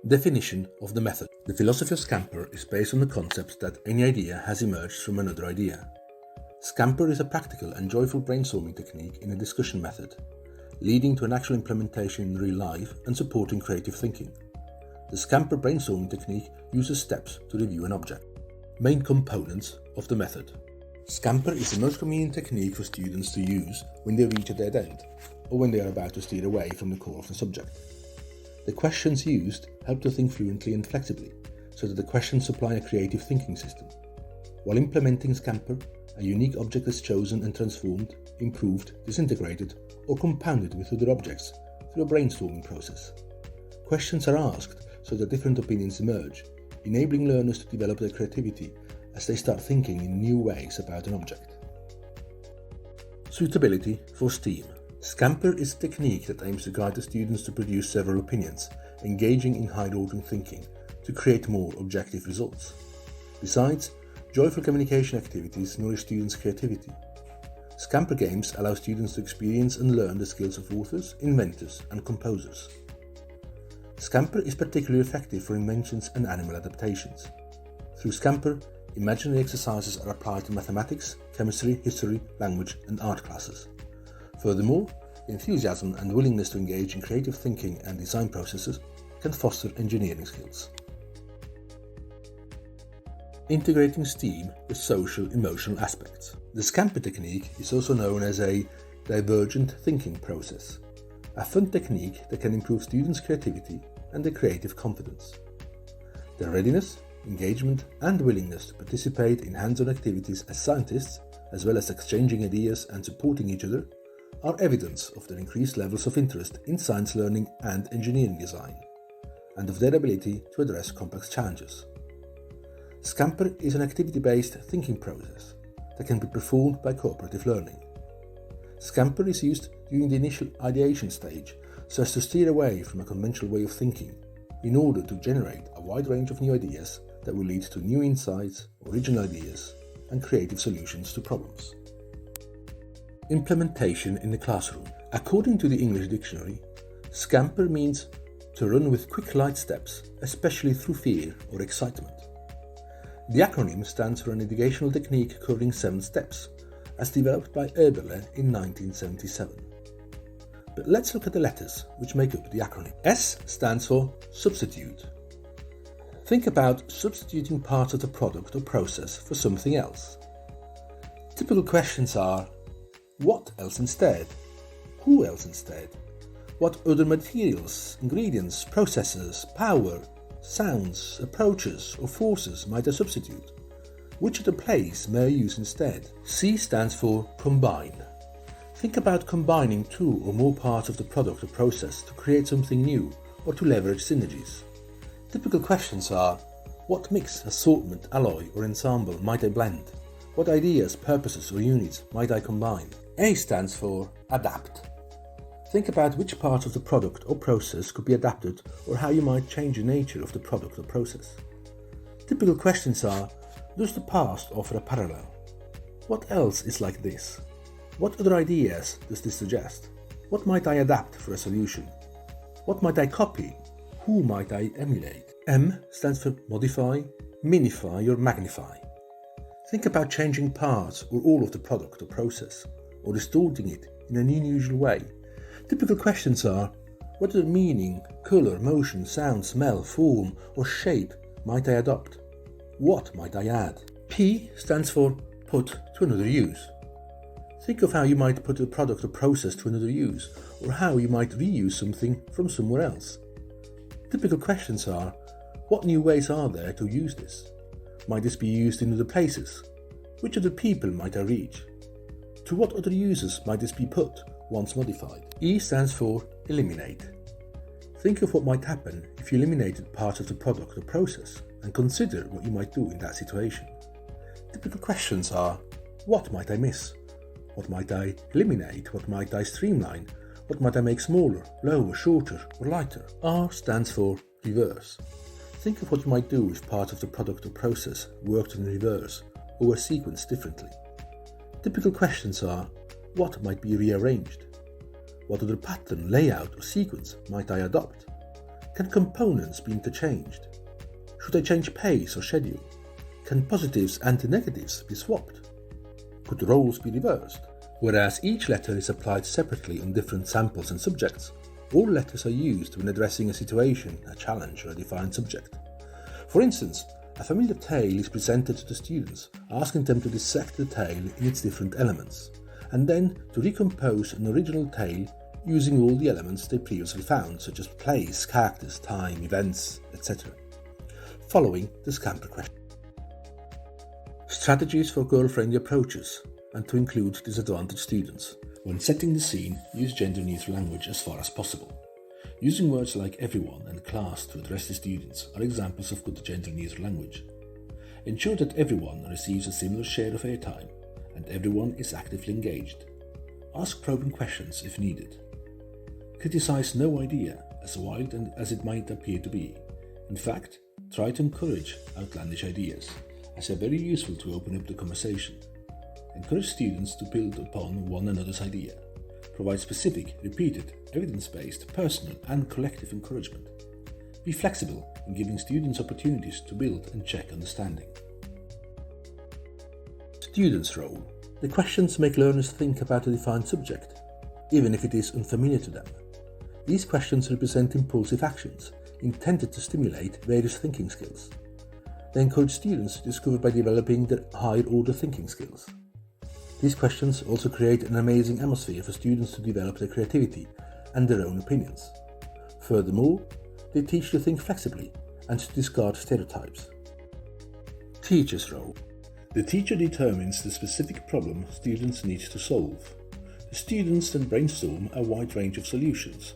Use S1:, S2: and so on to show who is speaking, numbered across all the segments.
S1: Definition of the method. The philosophy of SCAMPER is based on the concept that any idea has emerged from another idea. SCAMPER is a practical and joyful brainstorming technique in a discussion method, leading to an actual implementation in real life and supporting creative thinking. The SCAMPER brainstorming technique uses steps to review an object. Main components of the method. SCAMPER is the most convenient technique for students to use when they reach a dead end, or when they are about to steer away from the core of the subject. The questions used help to think fluently and flexibly, so that the questions supply a creative thinking system. While implementing SCAMPER, a unique object is chosen and transformed, improved, disintegrated, or compounded with other objects through a brainstorming process. Questions are asked so that different opinions emerge, enabling learners to develop their creativity as they start thinking in new ways about an object. Suitability for STEAM. SCAMPER is a technique that aims to guide the students to produce several opinions, engaging in higher-ordering thinking to create more objective results. Besides, joyful communication activities nourish students' creativity. SCAMPER games allow students to experience and learn the skills of authors, inventors, and composers. SCAMPER is particularly effective for inventions and animal adaptations. Through SCAMPER, imaginary exercises are applied to mathematics, chemistry, history, language, and art classes. Furthermore, enthusiasm and willingness to engage in creative thinking and design processes can foster engineering skills. Integrating STEAM with social-emotional aspects. The SCAMPER technique is also known as a divergent thinking process, a fun technique that can improve students' creativity and their creative confidence. Their readiness, engagement, and willingness to participate in hands-on activities as scientists, as well as exchanging ideas and supporting each other, are evidence of their increased levels of interest in science learning and engineering design, and of their ability to address complex challenges. SCAMPER is an activity-based thinking process that can be performed by cooperative learning. SCAMPER is used during the initial ideation stage so as to steer away from a conventional way of thinking in order to generate a wide range of new ideas that will lead to new insights, original ideas, and creative solutions to problems. Implementation in the classroom. According to the English dictionary, SCAMPER means to run with quick light steps, especially through fear or excitement. The acronym stands for an educational technique covering 7 steps, as developed by Eberle in 1977. But let's look at the letters which make up the acronym. S stands for substitute. Think about substituting parts of the product or process for something else. Typical questions are: what else instead? Who else instead? What other materials, ingredients, processes, power, sounds, approaches, or forces might I substitute? Which other place may I use instead? C stands for combine. Think about combining 2 or more parts of the product or process to create something new or to leverage synergies. Typical questions are: what mix, assortment, alloy, or ensemble might I blend? What ideas, purposes, or units might I combine? A stands for adapt. Think about which parts of the product or process could be adapted or how you might change the nature of the product or process. Typical questions are: does the past offer a parallel? What else is like this? What other ideas does this suggest? What might I adapt for a solution? What might I copy? Who might I emulate? M stands for modify, minify, or magnify. Think about changing parts or all of the product or process, or distorting it in an unusual way. Typical questions are: what other meaning, colour, motion, sound, smell, form, or shape might I adopt? What might I add? P stands for put to another use. Think of how you might put a product or process to another use, or how you might reuse something from somewhere else. Typical questions are: what new ways are there to use this? Might this be used in other places? Which other people might I reach? To what other users might this be put once modified? E stands for eliminate. Think of what might happen if you eliminated parts of the product or process, and consider what you might do in that situation. Typical questions are: what might I miss? What might I eliminate? What might I streamline? What might I make smaller, lower, shorter, or lighter? R stands for reverse. Think of what you might do if parts of the product or process worked in reverse or were sequenced differently. Typical questions are: what might be rearranged? What other pattern, layout, or sequence might I adopt? Can components be interchanged? Should I change pace or schedule? Can positives and negatives be swapped? Could roles be reversed? Whereas each letter is applied separately on different samples and subjects, all letters are used when addressing a situation, a challenge, or a defined subject. For instance, a familiar tale is presented to the students, asking them to dissect the tale in its different elements, and then to recompose an original tale using all the elements they previously found, such as place, characters, time, events, etc. Following the SCAMPER question. Strategies for girl-friendly approaches and to include disadvantaged students. When setting the scene, use gender-neutral language as far as possible. Using words like everyone and class to address the students are examples of good gender-neutral language. Ensure that everyone receives a similar share of airtime and everyone is actively engaged. Ask probing questions if needed. Criticize no idea, as wild as it might appear to be. In fact, try to encourage outlandish ideas, as they are very useful to open up the conversation. Encourage students to build upon one another's idea. Provide specific, repeated, evidence-based, personal and collective encouragement. Be flexible in giving students opportunities to build and check understanding. Students' role. The questions make learners think about a defined subject, even if it is unfamiliar to them. These questions represent impulsive actions intended to stimulate various thinking skills. They encourage students to discover by developing their higher-order thinking skills. These questions also create an amazing atmosphere for students to develop their creativity and their own opinions. Furthermore, they teach to think flexibly and to discard stereotypes. Teacher's role. The teacher determines the specific problem students need to solve. The students then brainstorm a wide range of solutions,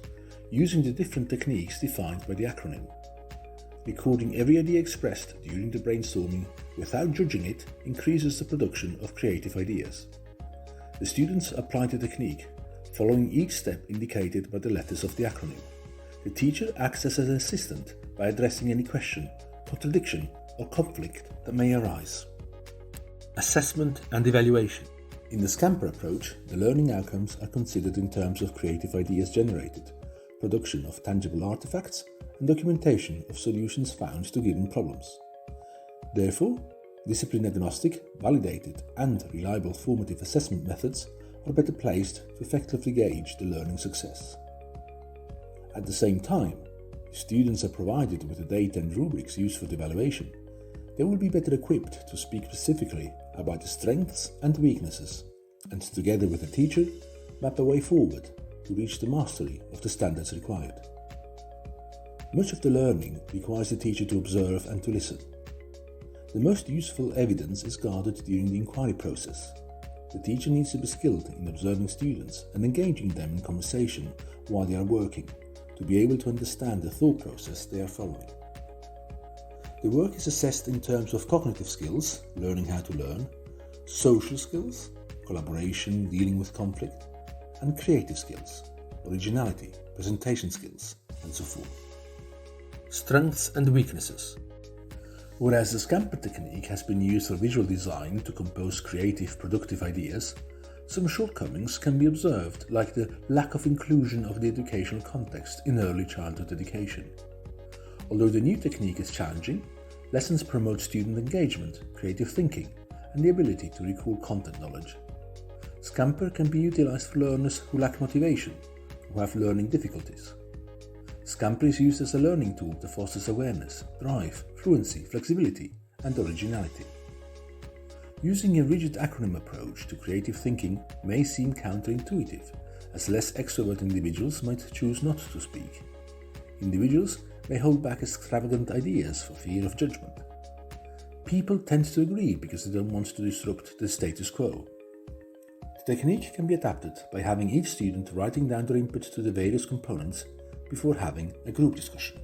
S1: using the different techniques defined by the acronym. Recording every idea expressed during the brainstorming without judging it increases the production of creative ideas. The students apply the technique, following each step indicated by the letters of the acronym. The teacher acts as an assistant by addressing any question, contradiction, or conflict that may arise. Assessment and evaluation. In the SCAMPER approach, the learning outcomes are considered in terms of creative ideas generated, production of tangible artifacts, and documentation of solutions found to given problems. Therefore, discipline-agnostic, validated, and reliable formative assessment methods are better placed to effectively gauge the learning success. At the same time, if students are provided with the data and rubrics used for the evaluation, they will be better equipped to speak specifically about the strengths and weaknesses, and together with the teacher, map a way forward to reach the mastery of the standards required. Much of the learning requires the teacher to observe and to listen. The most useful evidence is gathered during the inquiry process. The teacher needs to be skilled in observing students and engaging them in conversation while they are working, to be able to understand the thought process they are following. The work is assessed in terms of cognitive skills, learning how to learn, social skills, collaboration, dealing with conflict, and creative skills, originality, presentation skills, and so forth. Strengths and weaknesses. Whereas the SCAMPER technique has been used for visual design to compose creative, productive ideas, some shortcomings can be observed, like the lack of inclusion of the educational context in early childhood education. Although the new technique is challenging, lessons promote student engagement, creative thinking, and the ability to recall content knowledge. SCAMPER can be utilized for learners who lack motivation, who have learning difficulties. SCAMPER is used as a learning tool that fosters awareness, drive, fluency, flexibility, and originality. Using a rigid acronym approach to creative thinking may seem counterintuitive, as less extrovert individuals might choose not to speak. Individuals may hold back extravagant ideas for fear of judgment. People tend to agree because they don't want to disrupt the status quo. The technique can be adapted by having each student writing down their input to the various components before having a group discussion.